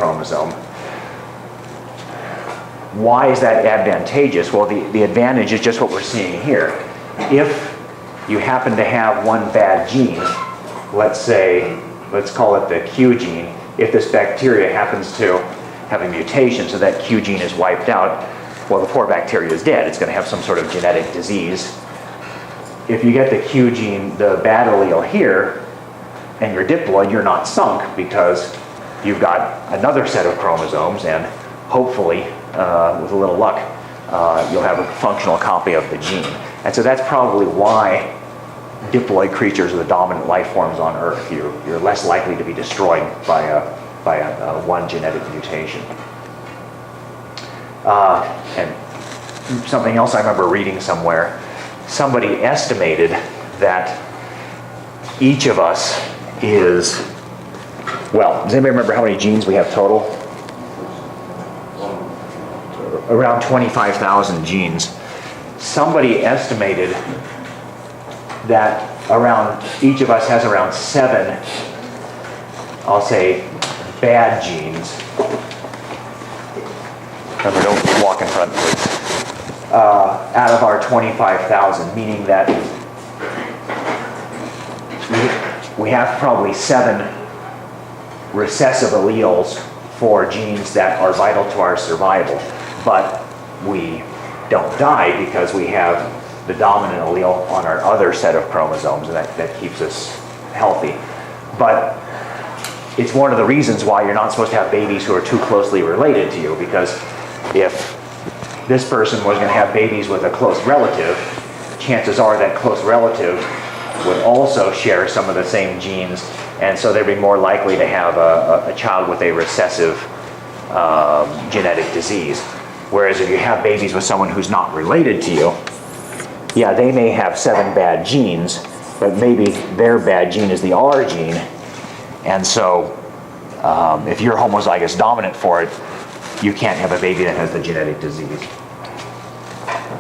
chromosome. Why is that advantageous? Well, the advantage is just what we're seeing here. If you happen to have one bad gene, let's call it the Q gene, if this bacteria happens to have a mutation so that Q gene is wiped out, well, the poor bacteria is dead. It's going to have some sort of genetic disease. If you get the Q gene, the bad allele here, and you're diploid, you're not sunk because you've got another set of chromosomes, and hopefully, with a little luck, you'll have a functional copy of the gene. And so that's probably why diploid creatures are the dominant life forms on Earth. You're less likely to be destroyed by a one genetic mutation. And something else I remember reading somewhere, somebody estimated that each of us is, well, does anybody remember how many genes we have total? Around 25,000 genes. Somebody estimated that around, each of us has around 7, I'll say, bad genes. Remember, don't walk in front, please. Out of our 25,000, meaning that we have probably 7 recessive alleles for genes that are vital to our survival, but we don't die because we have the dominant allele on our other set of chromosomes, and that keeps us healthy. But it's one of the reasons why you're not supposed to have babies who are too closely related to you, because if this person was going to have babies with a close relative, chances are that close relative would also share some of the same genes, and so they'd be more likely to have a child with a recessive genetic disease. Whereas if you have babies with someone who's not related to you, yeah, they may have 7 bad genes, but maybe their bad gene is the R gene, and so if you're homozygous dominant for it, you can't have a baby that has the genetic disease.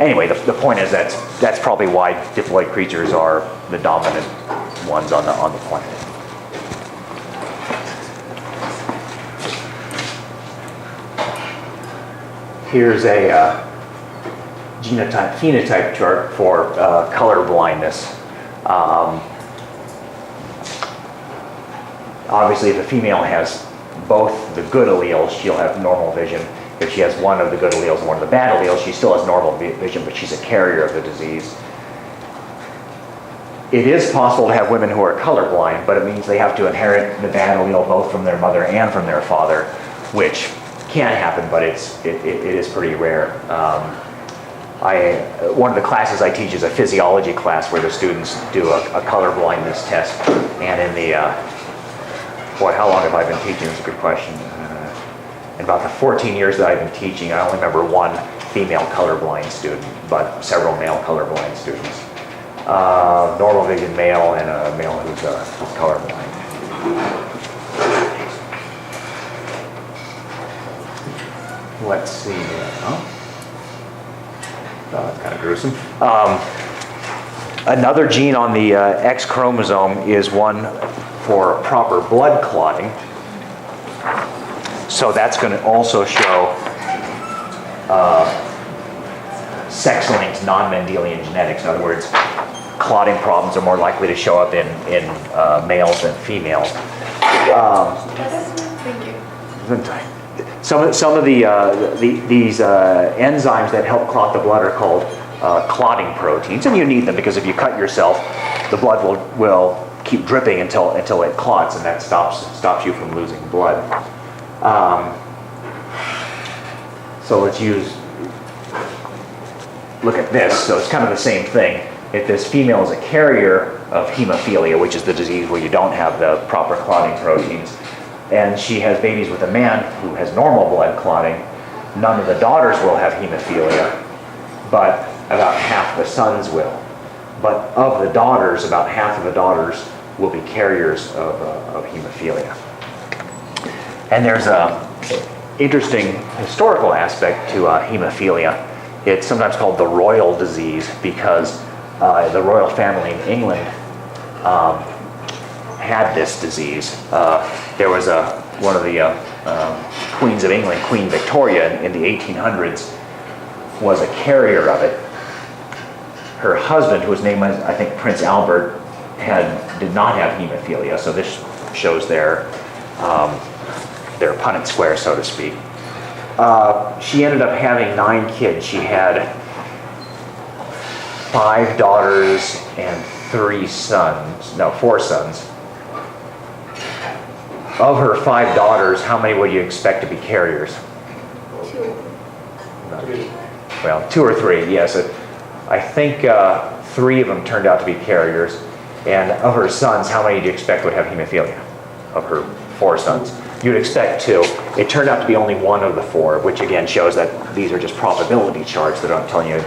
Anyway, the point is that's probably why diploid creatures are the dominant ones on the planet. Here's a phenotype chart for color blindness. Obviously, if a female has both the good alleles, she'll have normal vision. If she has one of the good alleles and one of the bad alleles, she still has normal vision, but she's a carrier of the disease. It is possible to have women who are colorblind, but it means they have to inherit the bad allele both from their mother and from their father, which can happen, but it is pretty rare. One of the classes I teach is a physiology class where the students do a color blindness test, and in the, boy, how long have I been teaching? That's a good question. In about the 14 years that I've been teaching, I only remember one female colorblind student, but several male colorblind students. Normal vision male and a male who's colorblind. Let's see here. That's kind of gruesome. Another gene on the X chromosome is one for proper blood clotting. So that's going to also show sex-linked non-Mendelian genetics. In other words, clotting problems are more likely to show up in males than females. Thank you. Some of these enzymes that help clot the blood are called clotting proteins, and you need them because if you cut yourself, the blood will keep dripping until it clots, and that stops you from losing blood. So look at this. So it's kind of the same thing. If this female is a carrier of hemophilia, which is the disease where you don't have the proper clotting proteins, and she has babies with a man who has normal blood clotting, none of the daughters will have hemophilia, but about half the sons will. But of the daughters, about half of the daughters will be carriers of hemophilia. And there's an interesting historical aspect to hemophilia. It's sometimes called the royal disease because the royal family in England had this disease. There was a one of the queens of England, Queen Victoria, in the 1800s, was a carrier of it. Her husband, whose name was, I think, Prince Albert, did not have hemophilia, so this shows their Punnett square, so to speak. She ended up having 9 kids. She had 5 daughters and 4 sons. Of her 5 daughters, how many would you expect to be carriers? 2. Well, 2 or 3, yes. I think 3 of them turned out to be carriers. And of her sons, how many do you expect would have hemophilia? Of her 4 sons. You'd expect 2. It turned out to be only 1 of the 4, which again shows that these are just probability charts. They don't tell you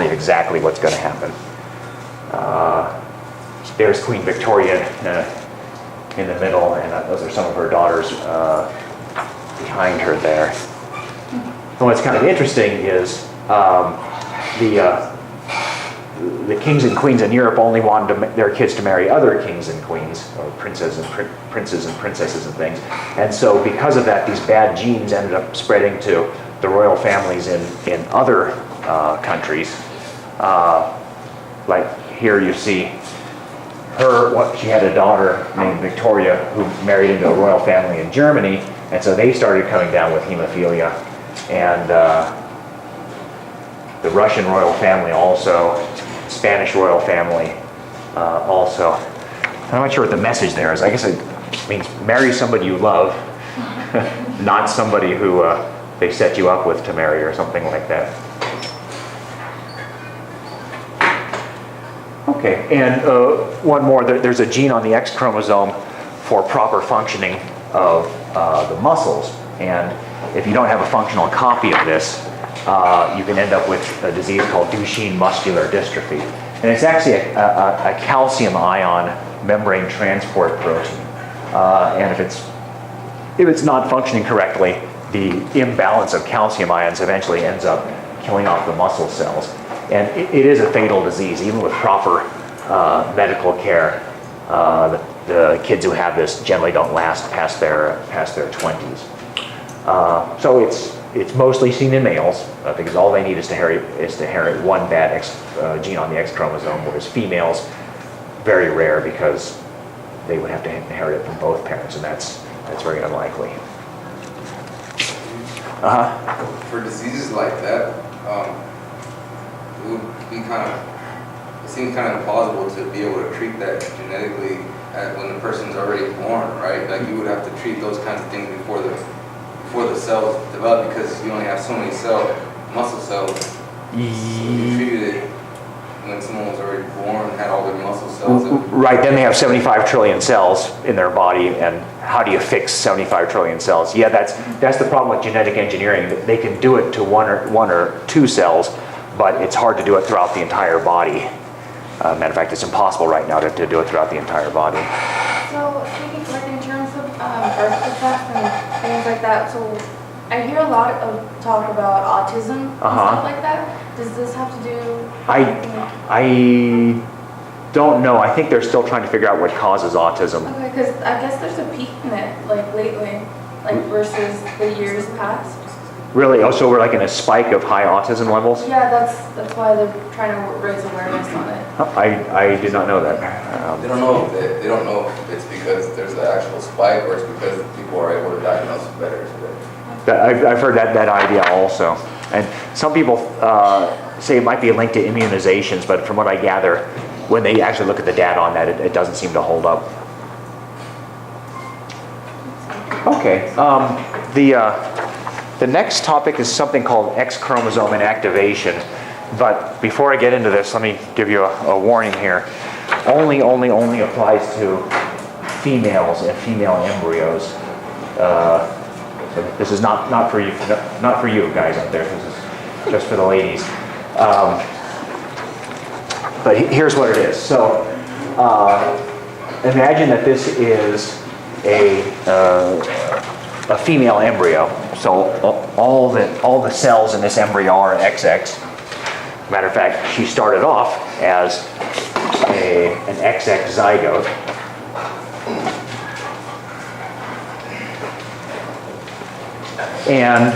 exactly what's going to happen. There's Queen Victoria in the middle, and those are some of her daughters behind her there. And what's kind of interesting is the kings and queens in Europe only wanted their kids to marry other kings and queens, or princes and princesses and things. And so because of that, these bad genes ended up spreading to the royal families in other countries. Like here you see she had a daughter named Victoria who married into a royal family in Germany, and so they started coming down with hemophilia. And the Russian royal family also, Spanish royal family also. I'm not sure what the message there is. I guess it means marry somebody you love, not somebody who they set you up with to marry or something like that. Okay, and one more. There's a gene on the X chromosome for proper functioning of the muscles. And if you don't have a functional copy of this, you can end up with a disease called Duchenne muscular dystrophy. And it's actually a calcium ion membrane transport protein. And if it's not functioning correctly, the imbalance of calcium ions eventually ends up killing off the muscle cells. And it is a fatal disease, even with proper medical care. The kids who have this generally don't last past their 20s. So it's mostly seen in males because all they need is to inherit one bad gene on the X chromosome, whereas females, very rare because they would have to inherit it from both parents, and that's very unlikely. For diseases like that, it seems kind of impossible to be able to treat that genetically when the person's already born, right? Like you would have to treat those kinds of things before the cells develop, because you only have so many muscle cells. So you treated it when someone was already born, had all their muscle cells. Right, then they have 75 trillion cells in their body, and how do you fix 75 trillion cells? Yeah, that's the problem with genetic engineering. They can do it to one or 2 cells, but it's hard to do it throughout the entire body. Matter of fact, it's impossible right now to do it throughout the entire body. So speaking like in terms of birth defects and things like that, so I hear a lot of talk about autism and stuff like that. Does this have to do? I don't know. I think they're still trying to figure out what causes autism. Okay, because I guess there's a peak in it, like lately, like versus the years past. Really? Oh, so we're like in a spike of high autism levels? Yeah, that's why they're trying to raise awareness on it. I did not know that. They don't know if it's because there's an actual spike or it's because people are able to diagnose it better today. I've heard that idea also. And some people say it might be linked to immunizations, but from what I gather, when they actually look at the data on that, it doesn't seem to hold up. Okay. The next topic is something called X chromosome inactivation. But before I get into this, let me give you a warning here. Only applies to females and female embryos. So this is not for you guys out there. This is just for the ladies. But here's what it is. So imagine that this is a female embryo. So all the cells in this embryo are XX. Matter of fact, she started off as an XX zygote. And,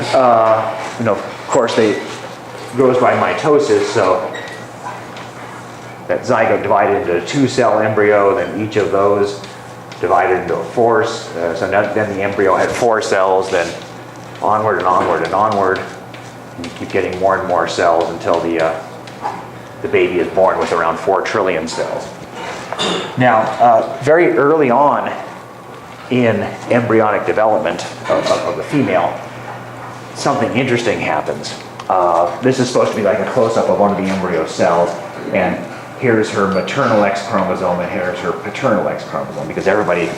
of course, they grows by mitosis, so that zygote divided into a 2-cell embryo, then each of those divided into a 4, so then the embryo had 4 cells, then onward and onward and onward, and you keep getting more and more cells until the baby is born with around 4 trillion cells. Now, very early on in embryonic development of the female, something interesting happens. This is supposed to be like a close-up of one of the embryo cells, and here's her maternal X chromosome and here's her paternal X chromosome, because everybody,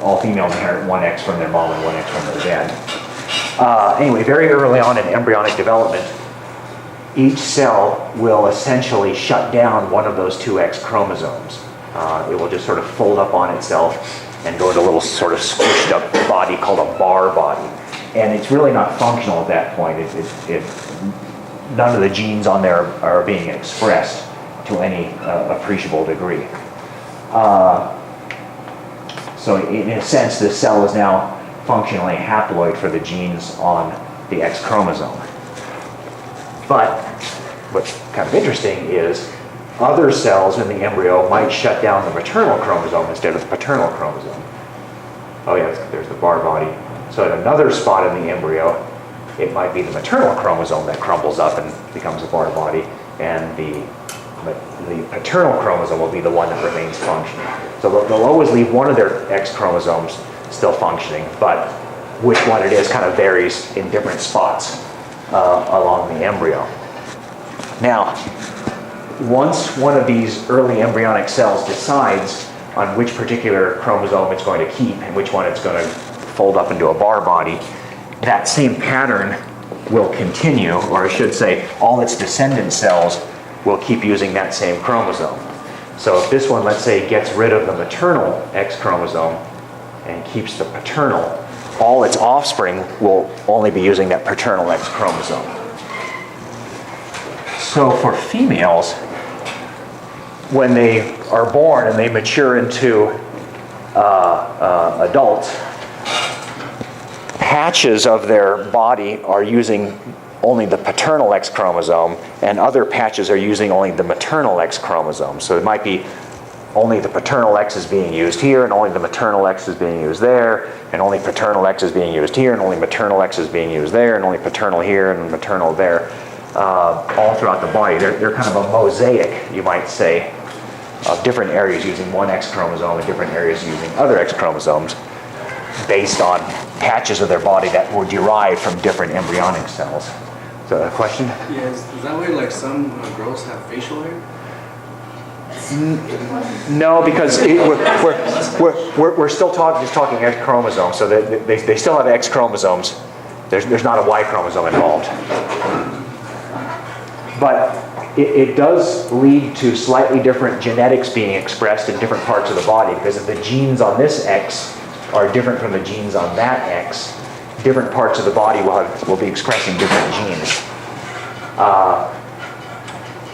all females inherit 1 X from their mom and 1 X from their dad. Anyway, very early on in embryonic development, each cell will essentially shut down one of those 2 X chromosomes. It will just sort of fold up on itself and go into a little sort of squished up body called a bar body. And it's really not functional at that point. None of the genes on there are being expressed to any appreciable degree. So in a sense, this cell is now functionally haploid for the genes on the X chromosome. But what's kind of interesting is other cells in the embryo might shut down the maternal chromosome instead of the paternal chromosome. Oh yeah, there's the bar body. So at another spot in the embryo, it might be the maternal chromosome that crumbles up and becomes a bar body, and the paternal chromosome will be the one that remains functioning. So they'll always leave one of their X chromosomes still functioning, but which one it is kind of varies in different spots along the embryo. Now, once one of these early embryonic cells decides on which particular chromosome it's going to keep and which one it's going to fold up into a bar body, that same pattern will continue, or I should say, all its descendant cells will keep using that same chromosome. So if this one, let's say, gets rid of the maternal X chromosome and keeps the paternal, all its offspring will only be using that paternal X chromosome. So for females, when they are born and they mature into adults, patches of their body are using only the paternal X chromosome, and other patches are using only the maternal X chromosome. So it might be only the paternal X is being used here, and only the maternal X is being used there, and only paternal X is being used here, and only maternal X is being used there, and only paternal here and maternal there, all throughout the body. They're kind of a mosaic, you might say, of different areas using one X chromosome and different areas using other X chromosomes, based on patches of their body that were derived from different embryonic cells. Is that a question? Yes. Is that way like some girls have facial hair? No, because we're still just talking X chromosomes, so they still have X chromosomes. There's not a Y chromosome involved. But it does lead to slightly different genetics being expressed in different parts of the body, because if the genes on this X are different from the genes on that X, different parts of the body will be expressing different genes.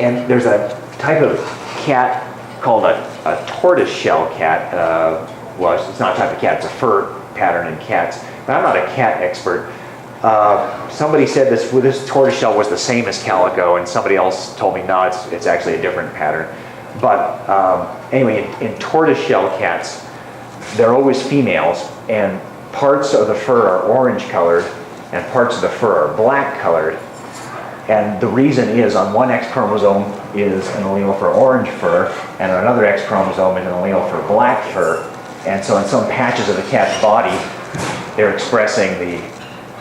And there's a type of cat called a tortoiseshell cat. Well, it's not a type of cat, it's a fur pattern in cats. But I'm not a cat expert. Somebody said this tortoiseshell was the same as calico, and somebody else told me no, it's actually a different pattern. But anyway, in tortoiseshell cats, they're always females, and parts of the fur are orange colored and parts of the fur are black colored. And the reason is on one X chromosome is an allele for orange fur, and on another X chromosome is an allele for black fur. And so in some patches of the cat's body, they're expressing the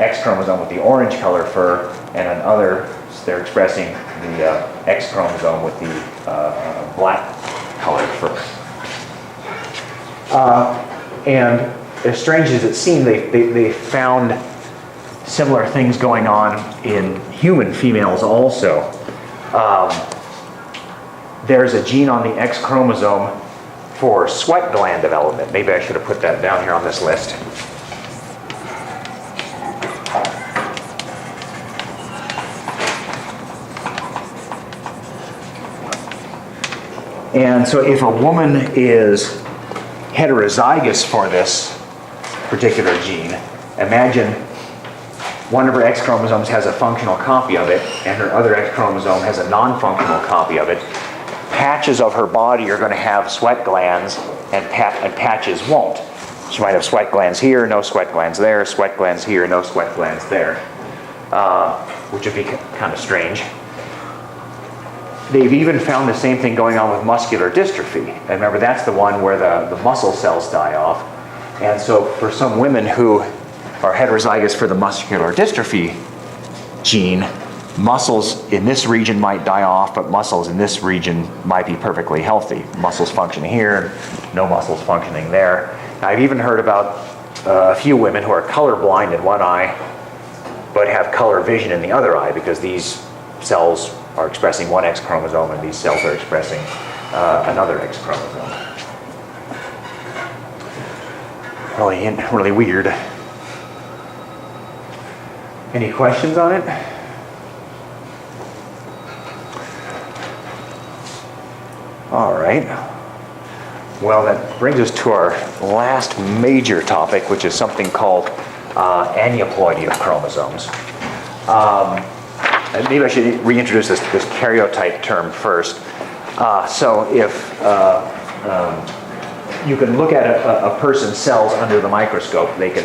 X chromosome with the orange color fur, and on others, they're expressing the X chromosome with the black colored fur. And as strange as it seemed, they found similar things going on in human females also. There's a gene on the X chromosome for sweat gland development. Maybe I should have put that down here on this list. And so if a woman is heterozygous for this particular gene, imagine one of her X chromosomes has a functional copy of it, and her other X chromosome has a non-functional copy of it. Patches of her body are going to have sweat glands, and patches won't. She might have sweat glands here, no sweat glands there, sweat glands here, no sweat glands there, which would be kind of strange. They've even found the same thing going on with muscular dystrophy. And remember, that's the one where the muscle cells die off. And so for some women who are heterozygous for the muscular dystrophy gene, muscles in this region might die off, but muscles in this region might be perfectly healthy. Muscles functioning here, no muscles functioning there. I've even heard about a few women who are colorblind in one eye, but have color vision in the other eye, because these cells are expressing one X chromosome and these cells are expressing another X chromosome. Really weird. Any questions on it? All right. Well, that brings us to our last major topic, which is something called aneuploidy of chromosomes. Maybe I should reintroduce this karyotype term first. So if you can look at a person's cells under the microscope, they can